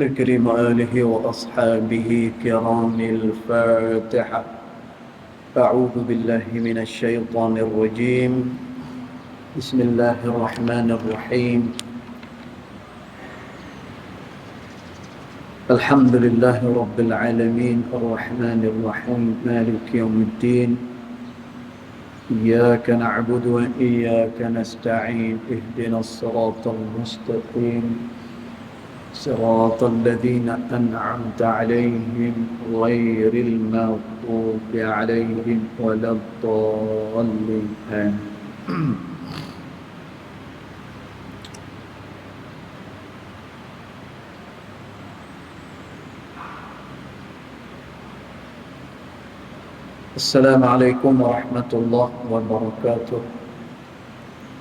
تكريم آله وأصحابه كرام الفاتحة. أعوذ بالله من الشيطان الرجيم. بسم الله الرحمن الرحيم. الحمد لله رب العالمين الرحمن الرحيم مالك يوم الدين. إياك نعبد وإياك نستعين اهدنا الصراط المستقيم صراط الذين أنعمت عليهم غير المغضوب عليهم ولا الضالين. السلام عليكم ورحمة الله وبركاته.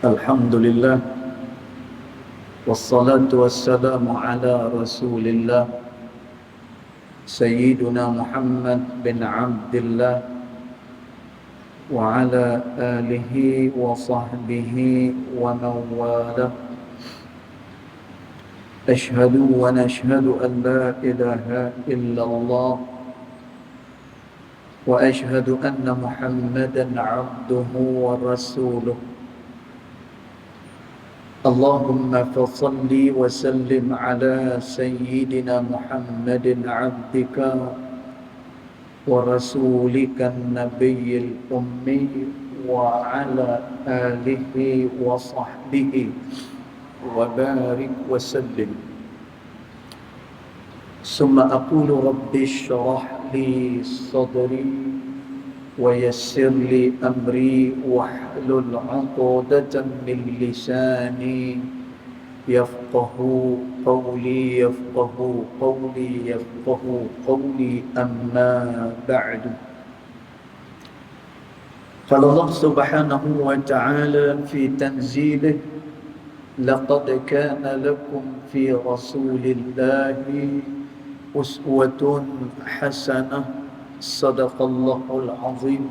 الحمد لله والصلاة والسلام على رسول الله سيدنا محمد بن عبد الله وعلى آله وصحبه ومن والاه. أشهد ونشهد أن لا إله إلا الله وأشهد أن محمدا عبده ورسوله. اللهم فصل وسلم على سيدنا محمد عبدك ورسولك النبي الأمي وعلى آله وصحبه وبارك وسلم. ثم أقول رب اشرح لي صدري ويسر لي أمري واحلل عقدة من لساني يفقه قولي أما بعد. قال الله سبحانه وتعالى في تنزيله: لقد كان لكم في رسول الله أسوة حسنة. صدق الله العظيم.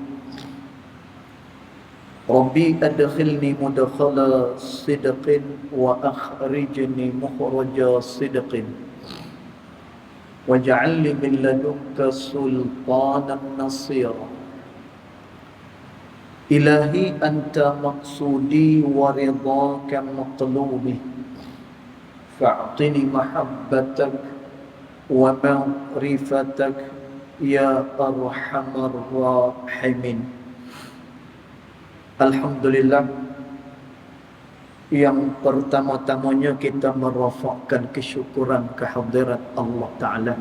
ربي أدخلني مدخل صدق وأخرجني مخرج صدق واجعل لي من لدنك سلطانا نصيرا. إلهي أنت مقصودي ورضاك مطلوبي فاعطني محبتك ومعرفتك يا أرحم الراحمين. Alhamdulillah, yang pertama-tamanya kita merafakkan kesyukuran kehadirat Allah Ta'ala,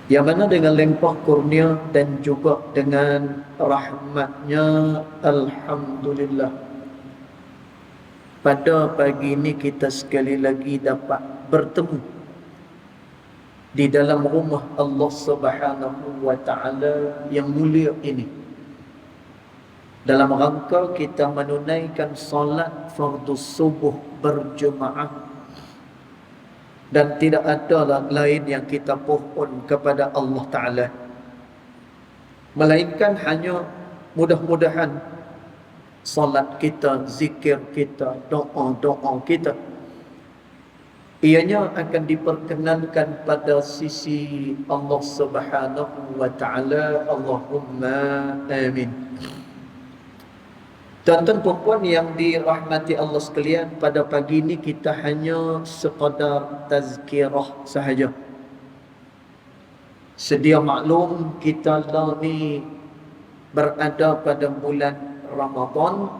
yang mana dengan limpah kurnia dan juga dengan rahmatnya, Alhamdulillah, pada pagi ini kita sekali lagi dapat bertemu di dalam rumah Allah Subhanahu wa Ta'ala yang mulia ini, dalam rangka kita menunaikan solat fardu subuh berjemaah. Dan tidak ada lain yang kita pohon kepada Allah Ta'ala, melainkan hanya mudah-mudahan solat kita, zikir kita, doa-doa kita, ianya akan diperkenankan pada sisi Allah Subhanahu wa Ta'ala. Allahumma amin. Tuan-tuan puan-puan yang dirahmati Allah sekalian, pada pagi ini kita hanya sekadar tazkirah sahaja. Sedia maklum kita ni berada pada bulan Ramadan.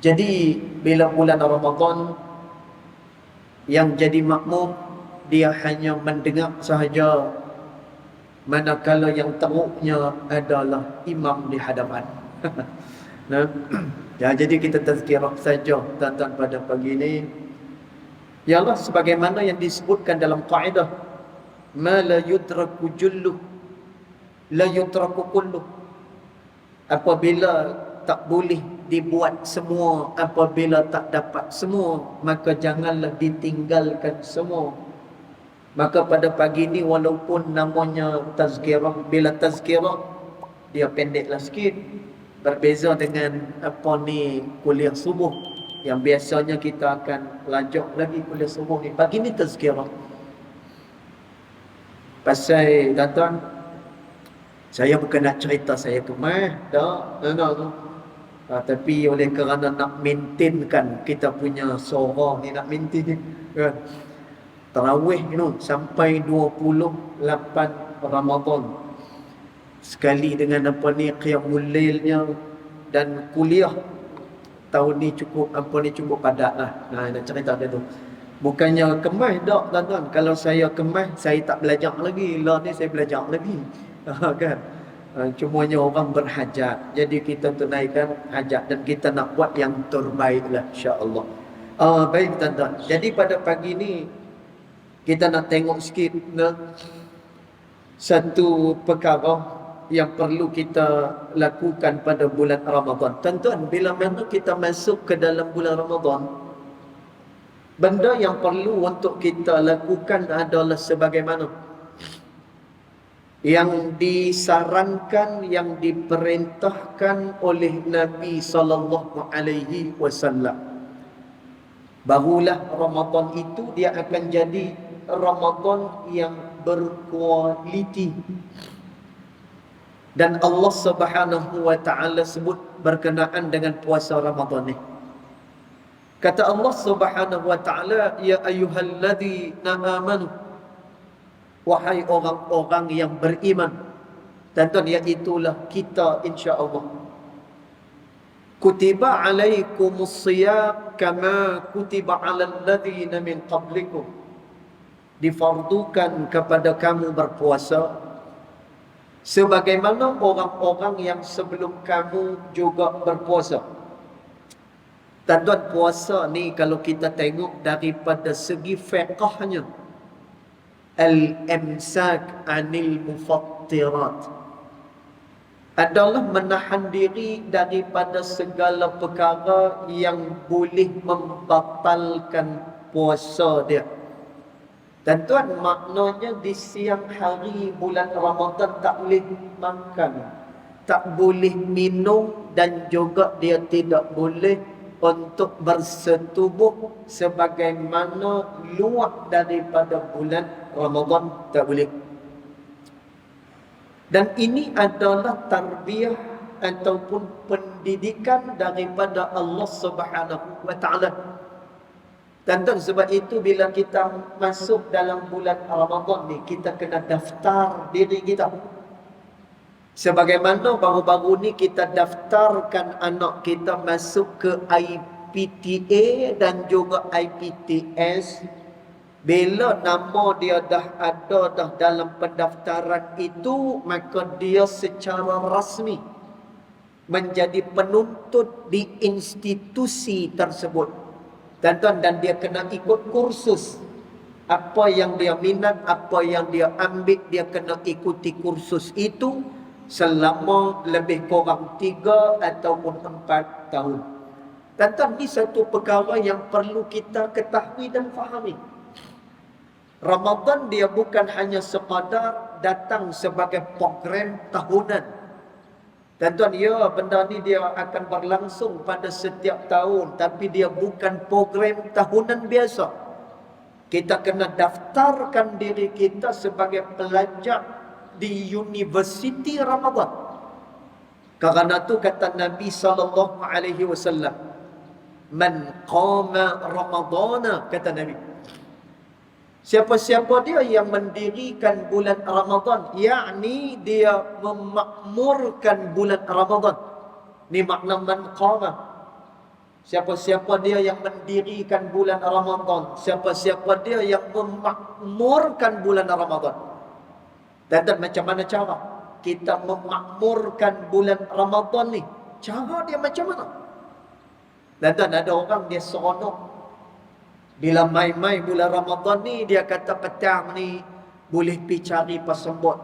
Jadi bila bulan Ramadan, yang jadi makmum dia hanya mendengar sahaja, manakala yang teruknya adalah imam di hadapan. Nah, ya, jadi kita tazkirah saja tuan-tuan pada pagi ini. Ialah sebagaimana yang disebutkan dalam kaedah, ma la yudraku julluh la yutraku kulluh. Apabila tak boleh dibuat semua, apabila tak dapat semua, maka janganlah ditinggalkan semua. Maka pada pagi ini, walaupun namanya tazkirah, bila tazkirah dia pendeklah sikit, berbeza dengan kuliah subuh. yang biasanya kita akan lajak lagi kuliah subuh ni. Pagi ni tazkirah. Pasal tuan-tuan, saya bukan nak cerita saya kemah, tak, tu. Tapi oleh kerana nak maintainkan kita punya suara ni, nak maintain ni, kan? Tarawih sampai 28 Ramadan. Sekali dengan apa ni qiyamul lailnya dan kuliah tahun ni cukup padat lah. Nak cerita dia tu. Bukannya kemah tak tuan-tuan. Kalau saya kemah, saya tak belajar lagi. Lah ni saya belajar lagi. Kan? Cumanya orang berhajat. Jadi kita tunaikan hajat dan kita nak buat yang terbaik lah, insya-Allah. Baik tuan-tuan. Jadi pada pagi ni kita nak tengok sikit satu perkara yang perlu kita lakukan pada bulan Ramadan. Tuan-tuan, bila mana kita masuk ke dalam bulan Ramadan, benda yang perlu untuk kita lakukan adalah sebagaimana yang disarankan, yang diperintahkan oleh Nabi sallallahu alaihi wasallam. Barulah Ramadan itu dia akan jadi Ramadan yang berkualiti. Dan Allah Subhanahu wa taala sebut berkenaan dengan puasa Ramadan ni. Kata Allah Subhanahu wa taala, ya ayyuhalladzina amanu, wahai orang-orang yang beriman. Tuan-tuan, iaitulah kita insya-Allah. Kutiba alaikumus shiyam kama kutiba alal ladzina min qablikum. Difardukan kepada kamu berpuasa sebagaimana orang-orang yang sebelum kamu juga berpuasa. Tuan-tuan, puasa ni kalau kita tengok daripada segi fiqhnya, al-imsak anil mufattirat, adalah menahan diri daripada segala perkara yang boleh membatalkan puasa dia. Tuan-tuan, maknanya di siang hari bulan Ramadan tak boleh makan, tak boleh minum, dan juga dia tidak boleh untuk bersetubuh sebagaimana luar daripada bulan Ramadan, tak boleh. Dan ini adalah tarbiyah ataupun pendidikan daripada Allah Subhanahu wa taala. Tuan-tuan, sebab itu bila kita masuk dalam bulan Ramadan ni, kita kena daftar diri kita. Sebagaimana baru-baru ni kita daftarkan anak kita masuk ke IPTA dan juga IPTS. Bila nama dia dah ada dalam pendaftaran itu, maka dia secara rasmi menjadi penuntut di institusi tersebut. Tuan-tuan, dan dia kena ikut kursus. Apa yang dia minat, apa yang dia ambil, dia kena ikuti kursus itu selama lebih kurang 3 ataupun 4 tahun. Tuan-tuan, ini satu perkara yang perlu kita ketahui dan fahami. Ramadan dia bukan hanya sekadar datang sebagai program tahunan. Tuan-tuan, ya, benda ni dia akan berlangsung pada setiap tahun, tapi dia bukan program tahunan biasa. Kita kena daftarkan diri kita sebagai pelajar di Universiti Ramadan. Karena tu kata Nabi sallallahu alaihi wasallam, man qama ramadana, kata Nabi, siapa-siapa dia yang mendirikan bulan Ramadan, yakni dia memakmurkan bulan Ramadan. Ni makna man qama. Siapa-siapa dia yang mendirikan bulan Ramadan, siapa-siapa dia yang memakmurkan bulan Ramadan. Dan macam mana cara kita memakmurkan bulan Ramadan ni? Cara dia macam mana? Dan ada orang dia seronok bila mai-mai bulan Ramadan ni, dia kata petang ni boleh pergi cari pasambot,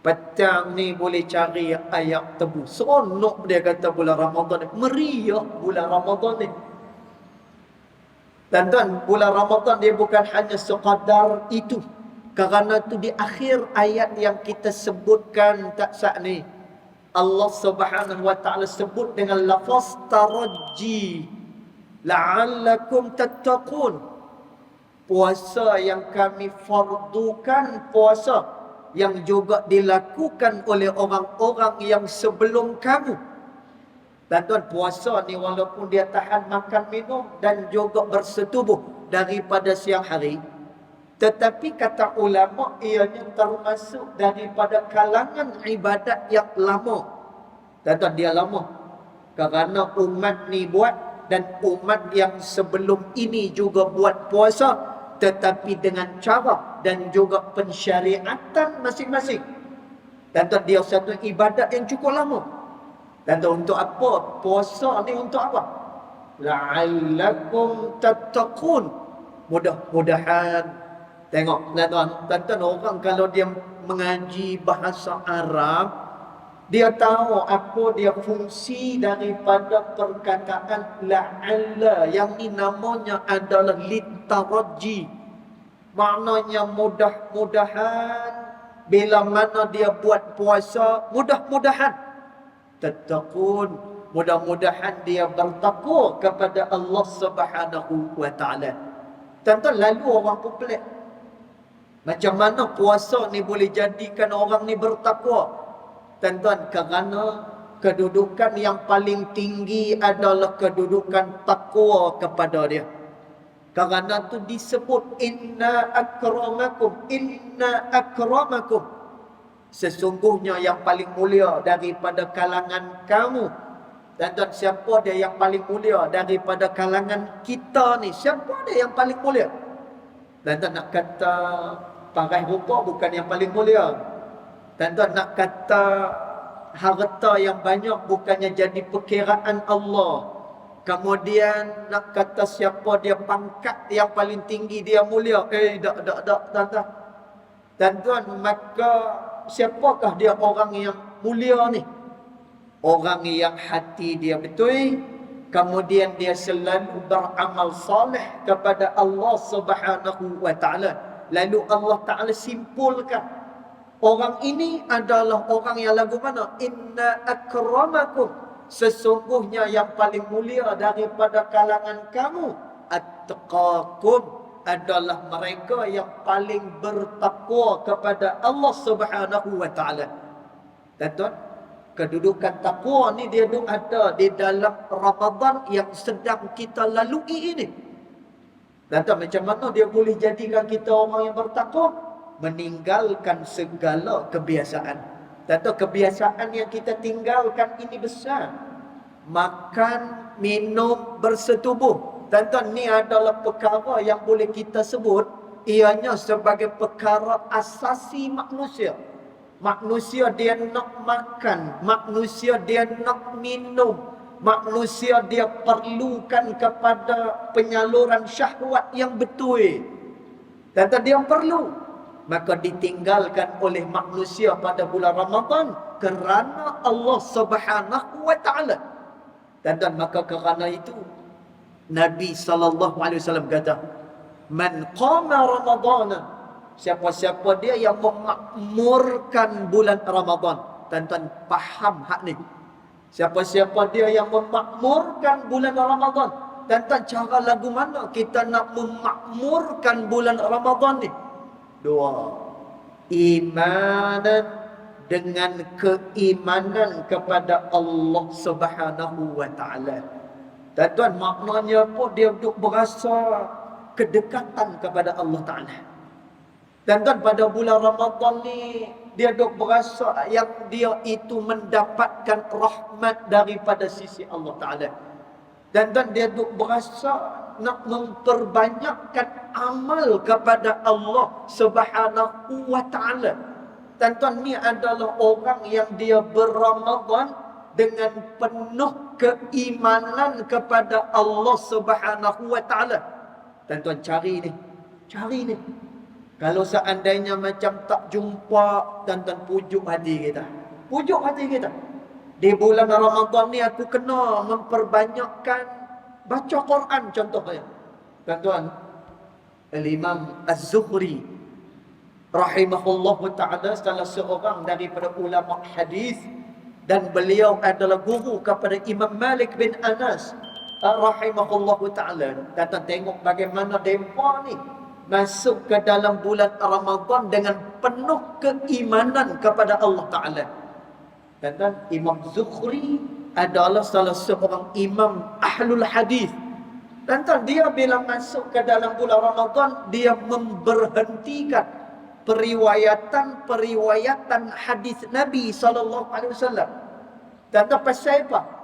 petang ni boleh cari ayam tebu. Seronok dia kata bulan Ramadan ni, meriah bulan Ramadan ni. Dan bulan Ramadan dia bukan hanya sekadar itu. Kerana tu di akhir ayat yang kita sebutkan tak saat ni, Allah Subhanahu wa taala sebut dengan lafaz taraji. la'allakum tattaqun. Puasa yang kami fardukan, puasa yang juga dilakukan oleh orang-orang yang sebelum kamu. Dan tuan, puasa ni walaupun dia tahan makan minum dan juga bersetubuh daripada siang hari, tetapi kata ulama ianya termasuk daripada kalangan ibadat yang lama. Dan tuan, dia lama kerana umat ni buat dan umat yang sebelum ini juga buat puasa, tetapi dengan cara dan juga pensyariatan masing-masing. Dan tuan, dia satu ibadat yang cukup lama. Dan tuan, untuk apa puasa ni? Untuk apa? La'allakum tattaqun. Mudah-mudahan. Tengok tuan-tuan, orang kalau dia mengaji bahasa Arab, dia tahu apa dia fungsi daripada perkataan la'alla. Yang ni namanya adalah litaraji. Maknanya mudah-mudahan. Bila mana dia buat puasa, mudah-mudahan tattaqun, mudah-mudahan dia bertakwa kepada Allah Subhanahu wa taala. Tuan-tuan, lalu orang pun pelik. Macam mana puasa ni boleh jadikan orang ni bertakwa? Tuan-tuan, kerana kedudukan yang paling tinggi adalah kedudukan takwa kepada dia. Kerana tu disebut inna akramakum, sesungguhnya yang paling mulia daripada kalangan kamu. Dan tuan, siapa dia yang paling mulia daripada kalangan kita ni? Siapa dia yang paling mulia? Dan tuan, nak kata pakai rupa bukan yang paling mulia. Dan tuan, nak kata harta yang banyak bukannya jadi perkiraan Allah. Kemudian nak kata siapa dia pangkat yang paling tinggi, dia mulia. Tak, tuan-tuan. Dan tuan, maka siapakah dia orang yang mulia ni? Orang yang hati dia betul, kemudian dia selalu beramal saleh kepada Allah Subhanahu wa taala. Lalu Allah Taala simpulkan, orang ini adalah orang yang lagu mana? Inna akramakum, sesungguhnya yang paling mulia daripada kalangan kamu, attaqakum, adalah mereka yang paling bertakwa kepada Allah Subhanahu wa taala. Dan tuan, kedudukan takwa ni dia ada di dalam Ramadan yang sedang kita lalui ini. Dan tuan, macam mana dia boleh jadikan kita orang yang bertakwa? Meninggalkan segala kebiasaan. Dan tuan, kebiasaan yang kita tinggalkan ini besar. Makan, minum, bersetubuh. Dan tuan, ni adalah perkara yang boleh kita sebut ianya sebagai perkara asasi manusia. Manusia dia nak makan, manusia dia nak minum, manusia dia perlukan kepada penyaluran syahwat yang betul. Dan tuan, dia perlu. Maka ditinggalkan oleh manusia pada bulan Ramadan kerana Allah Subhanahu wa taala. Dan tuan, maka kerana itu Nabi SAW kata, man qama Ramadana, siapa-siapa dia yang memakmurkan bulan Ramadan. Tuan-tuan faham hak ni. Siapa-siapa dia yang memakmurkan bulan Ramadan. Tuan-tuan, cara lagu mana kita nak memakmurkan bulan Ramadan ni? Dua. Imanan, dengan keimanan kepada Allah Subhanahu wa taala. Tuan-tuan, maknanya apa? Dia duk berasa kedekatan kepada Allah Ta'ala. Dan tuan, pada bulan Ramadan ni, dia duk berasa yang dia itu mendapatkan rahmat daripada sisi Allah Ta'ala. Dan tuan, dia duk berasa nak memperbanyakkan amal kepada Allah Subhanahu wa Ta'ala. Dan tuan, ni adalah orang yang dia berRamadan dengan penuh keimanan kepada Allah Subhanahu wa taala. Dan tuan, cari ni. Kalau seandainya macam tak jumpa, dan tuan, pujuk hati kita. Di bulan Ramadan ni aku kena memperbanyakkan baca Quran contohnya. Dan tuan, Al-Imam Az-Zuhri rahimahullahu taala, salah seorang daripada ulama hadis, dan beliau adalah guru kepada Imam Malik bin Anas. rahimahullahu ta'ala datang tengok bagaimana mereka ni masuk ke dalam bulan Ramadan dengan penuh keimanan kepada Allah Ta'ala. Dan Imam Zuhri adalah salah seorang imam ahlul hadis. Dan dia bila masuk ke dalam bulan Ramadan, dia memberhentikan periwayatan hadis Nabi SAW. Dan pasal apa?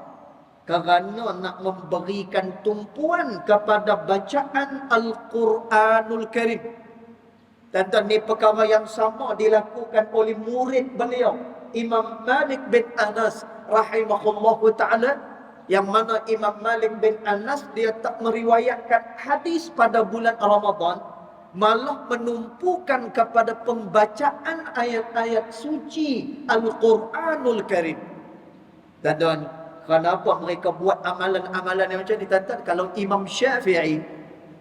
Kerana nak memberikan tumpuan kepada bacaan Al-Quranul Karim. Dan ini perkara yang sama dilakukan oleh murid beliau, Imam Malik bin Anas rahimahullahu ta'ala. Yang mana Imam Malik bin Anas dia tak meriwayatkan hadis pada bulan Ramadan, malah menumpukan kepada pembacaan ayat-ayat suci Al-Quranul Karim. Dan kenapa mereka buat amalan-amalan yang macam ni? Kalau Imam Syafi'i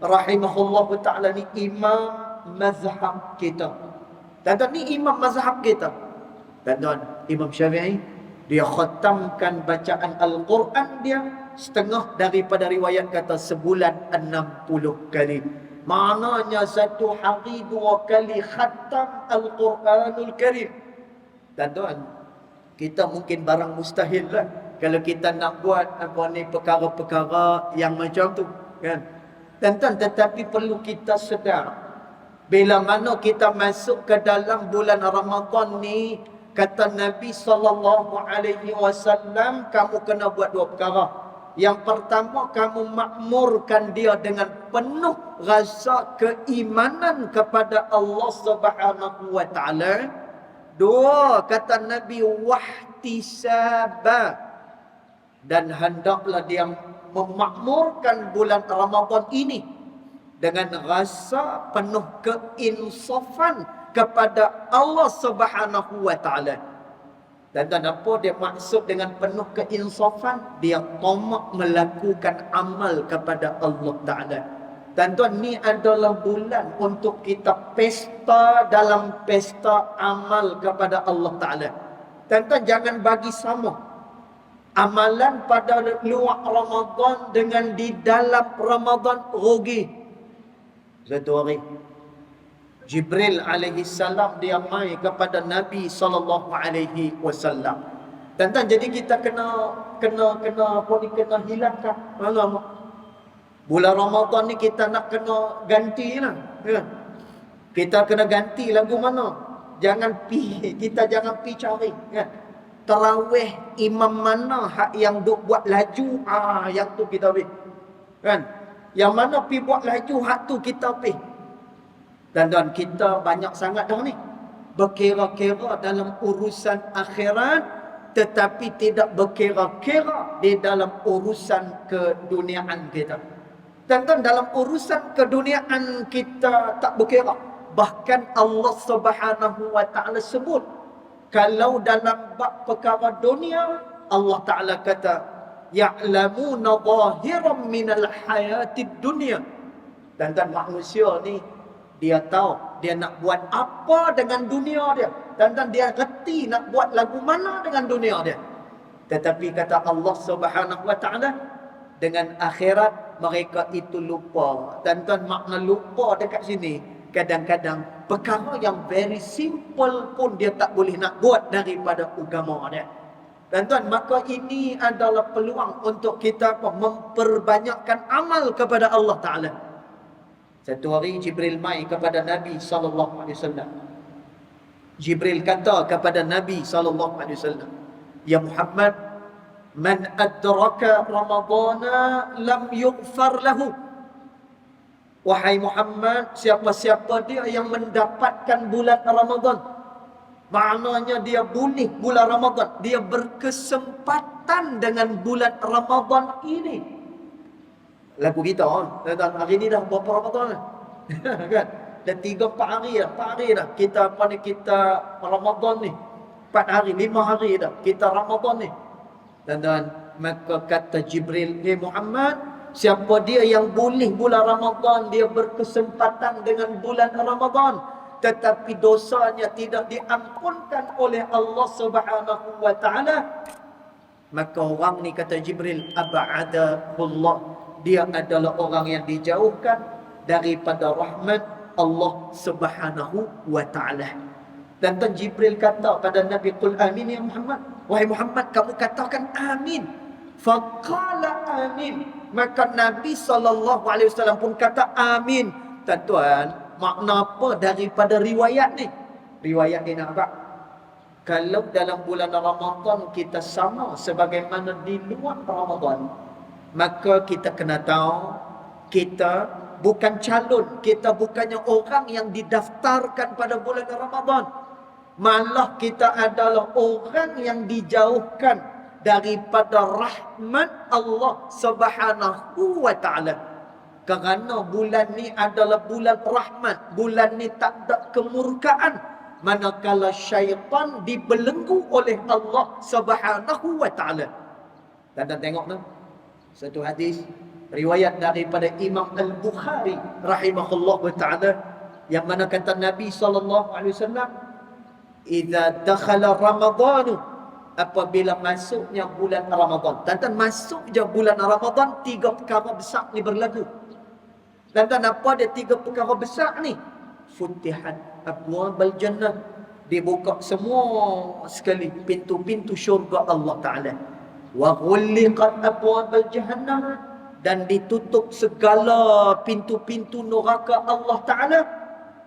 rahimahullah ta'ala ni imam mazhab kita. Ni imam mazhab kita. Imam Syafi'i dia khatamkan bacaan Al-Quran dia setengah daripada riwayat kata sebulan 60 kali. Maknanya satu hari 2 kali khatam Al-Quranul Karim. Kita mungkin barang mustahil lah kalau kita nak buat perkara-perkara yang macam tu, kan? Tetapi perlu kita sedar, bila mana kita masuk ke dalam bulan Ramadan ni, kata Nabi SAW, kamu kena buat 2 perkara. Yang pertama, kamu makmurkan dia dengan penuh rasa keimanan kepada Allah Subhanahu wa ta'ala. 2, kata Nabi, wahtisaba, dan hendaklah dia memakmurkan bulan Ramadan ini dengan rasa penuh keinsafan kepada Allah Subhanahu wa ta'ala. Dan apa dia maksud dengan penuh keinsafan? Dia tamak melakukan amal kepada Allah Ta'ala. Tuan-tuan, ni adalah bulan untuk kita pesta dalam pesta amal kepada Allah Ta'ala. Tuan-tuan, jangan bagi sama amalan pada luar Ramadan dengan di dalam Ramadan rugi. Satu hari Jibril alaihi salam dia mai kepada Nabi sallallahu alaihi wasallam. Tuan-tuan, jadi kita kena hilangkan malam. Bulan Ramadan ni kita nak kena gantilah, ya. Kita kena ganti lagu mana? Kita jangan pi cari, ya. Tarawih imam mana hak yang duk buat laju, yang tu kita pi. Kan? Yang mana pi buat laju hak tu kita pi. Dan kita banyak sangat dah ni berkira-kira dalam urusan akhirat, tetapi tidak berkira-kira di dalam urusan keduniaan kita. Dan dalam urusan keduniaan kita tak berkira. Bahkan Allah Subhanahu wa ta'ala sebut, kalau dalam bab perkara dunia, Allah Ta'ala kata, ya'lamuna zahiran minal hayatid dunya. Dan manusia ni dia tahu dia nak buat apa dengan dunia dia, dan dia reti nak buat lagu mana dengan dunia dia. Tetapi kata Allah Subhanahu wa ta'ala, dengan akhirat mereka itu lupa. Dan makna lupa dekat sini, kadang-kadang perkara yang very simple pun dia tak boleh nak buat daripada agama dia. Dan maka ini adalah peluang untuk kita memperbanyakkan amal kepada Allah Ta'ala. Satu hari Jibril mai kepada Nabi SAW. Jibril kata kepada Nabi SAW, ya Muhammad, man adraka Ramadana lam yughfar lahu. Wahai Muhammad, siapa-siapa dia yang mendapatkan bulan Ramadan, maknanya dia boleh bulan Ramadan, dia berkesempatan dengan bulan Ramadan ini. Lagu kita hari ni dah berapa Ramadan kan? Dah 3-4 hari dah, 4 hari dah kita kita Ramadan ni. 4 hari, 5 hari dah kita Ramadan ni. Dan maka kata Jibril, "Hey Muhammad, siapa dia yang boleh bulan Ramadan, dia berkesempatan dengan bulan Ramadan, tetapi dosanya tidak diampunkan oleh Allah Subhanahu wa ta'ala, Maka orang ni kata Jibril, ab'adahullah, dia adalah orang yang dijauhkan daripada rahmat Allah Subhanahu wa ta'ala. Dan Tuan Jibril kata pada Nabi, qul amin ya Muhammad, wahai Muhammad, kamu katakan amin. Faqala amin, maka Nabi SAW pun kata amin. Tuan-tuan, makna apa daripada riwayat ni? Riwayat ni nampak, kalau dalam bulan Ramadan kita sama sebagaimana di luar Ramadan, maka kita kena tahu kita bukan calon, kita bukannya orang yang didaftarkan pada bulan Ramadan. Malah kita adalah orang yang dijauhkan daripada rahmat Allah Subhanahu wa ta'ala. Kerana bulan ni adalah bulan rahmat, bulan ni tak ada kemurkaan. Manakala syaitan dibelenggu oleh Allah Subhanahu wa ta'ala. Dan tengok tu, satu hadis riwayat daripada Imam Al-Bukhari rahimahullah ta'ala, yang mana kata Nabi SAW, idza dakhala Ramadhanu, apabila masuknya bulan Ramadan. Dan masuk je bulan Ramadan, 3 perkara besar ni berlaku. Dan apa dia 3 perkara besar ni? Futihat abwabal jannah, dibuka semua sekali pintu-pintu syurga Allah Ta'ala. Wa ghulliqat abwabal jahannam, dan ditutup segala pintu-pintu neraka Allah Ta'ala.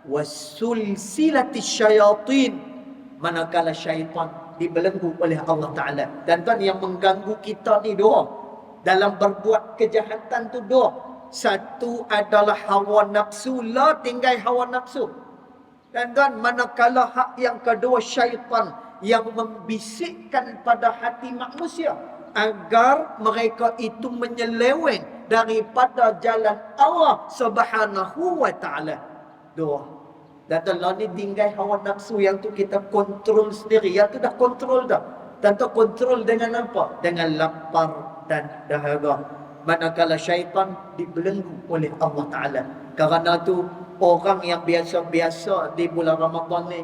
Wasulsilatis syayatin, manakala syaitan dibelenggu oleh Allah Ta'ala. Dan tuan, yang mengganggu kita ni dua dalam berbuat kejahatan tu dua. Satu adalah hawa nafsu, la tinggal hawa nafsu. Dan tuan, manakala hak yang kedua, syaitan yang membisikkan pada hati manusia agar mereka itu menyeleweng daripada jalan Allah Subhanahu wa ta'ala. Dua. Dan Allah ni tinggal hawa nafsu, yang tu kita kontrol sendiri. Yang tu dah kontrol dah. Dan tu kontrol dengan apa? Dengan lapar dan dahaga. Manakala syaitan dibelenggu oleh Allah Ta'ala. Kerana tu orang yang biasa-biasa di bulan Ramadan ni,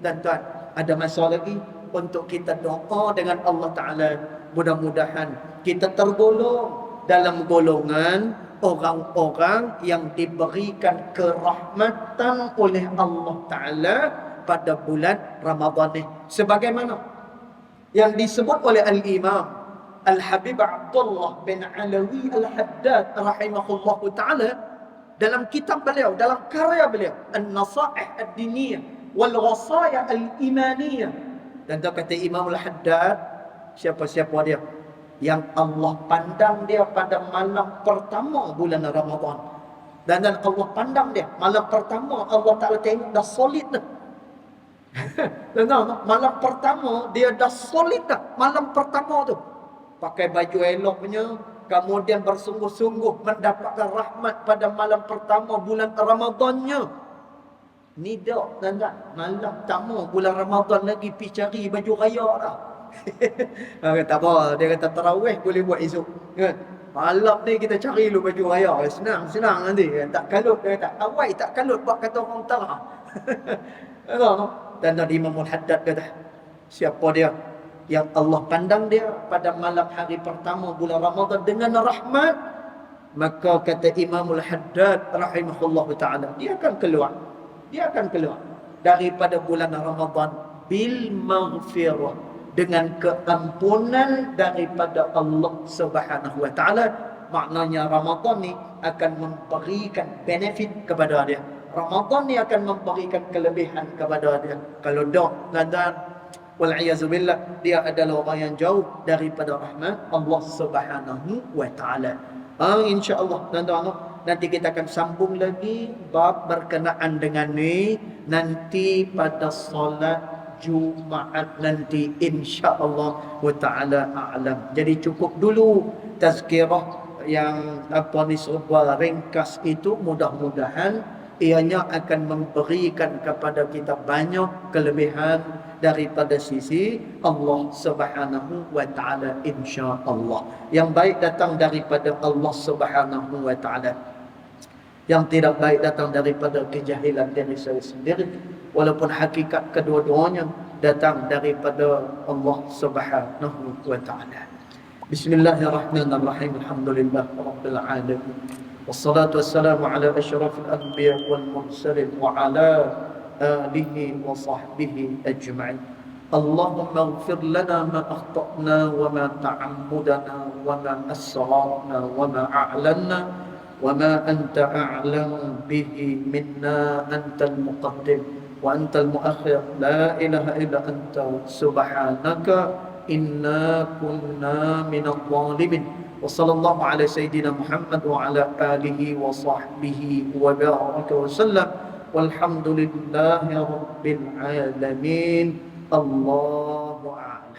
tuan-tuan, ada masa lagi untuk kita doa dengan Allah Ta'ala. Mudah-mudahan kita tergolong dalam golongan orang-orang yang diberikan kerahmatan oleh Allah Ta'ala pada bulan Ramadan ni. Sebagaimana yang disebut oleh Al-Imam Al-Habib Abdullah bin Alawi Al-Haddad rahimahullah ta'ala dalam kitab beliau, dalam karya beliau, An-Nasaih Ad-Diniyah Wal-Wasaya Al-Imaniyah. Dan dia kata Imam Al-Haddad, siapa-siapa dia yang Allah pandang dia pada malam pertama bulan Ramadan, dan Allah pandang dia malam pertama, Allah Ta'ala tengok dah solid dah. Dan malam pertama dia dah solid dah. Malam pertama tu pakai baju eloknya, kemudian bersungguh-sungguh mendapatkan rahmat pada malam pertama bulan Ramadannya. Ni dah tuan-tuan, malam pertama bulan Ramadan lagi pergi cari baju raya dah. Tak apa, dia kata tarawih boleh buat esok kan. Malam ni kita cari dulu baju raya, senang nanti kan. Tak kalut, dia kata awal tak kalut buat kata orang utara. Dan Imam Al-Haddad kata, siapa dia yang Allah pandang dia pada malam hari pertama bulan Ramadan dengan rahmat, maka kata Imam Al-Haddad rahimahullah ta'ala, dia akan keluar daripada bulan Ramadan bil maghfirah, dengan keampunan daripada Allah Subhanahu wa ta'ala. Maknanya Ramadan ni akan memberikan benefit kepada dia. Ramadan ni akan memberikan kelebihan kepada dia. Kalau tak, dan wal'iyazubillah, dia adalah orang yang jauh daripada rahmat Allah Subhanahu wa ta'ala. InsyaAllah tuan-tuan, nanti kita akan sambung lagi bab berkenaan dengan ni nanti pada solat Jumaat nanti, insyaAllah wa ta'ala a'lam. Jadi cukup dulu tazkirah yang serba ringkas itu. Mudah-mudahan ianya akan memberikan kepada kita banyak kelebihan daripada sisi Allah Subhanahu wa ta'ala, insya-Allah. Yang baik datang daripada Allah Subhanahu wa ta'ala, yang tidak baik datang daripada kejahilan diri saya sendiri, walaupun hakikat kedua-duanya datang daripada Allah Subhanahu wa ta'ala. Bismillahirrahmanirrahim. Alhamdulillah rabbil alamin. Wassalatu wassalamu ala asyrafil anbiya wal mursalin wa ala alihi wa sahbihi ajma'in. Allahumma ighfir lana ma akhta'na wa ma ta'ammudana wa ma asrarna wa ma a'lanna wa ma anta a'lam bihi minna, antal muqaddim wa antal muakhir, la ilaha illa anta subhanaka inna kunna minadh dhalimin. Wa sallallahu ala sayyidina Muhammad wa ala alihi wa sahbihi wa baraka wa sallam. Walhamdulillahi rabbil alamin. Allahu a'lam.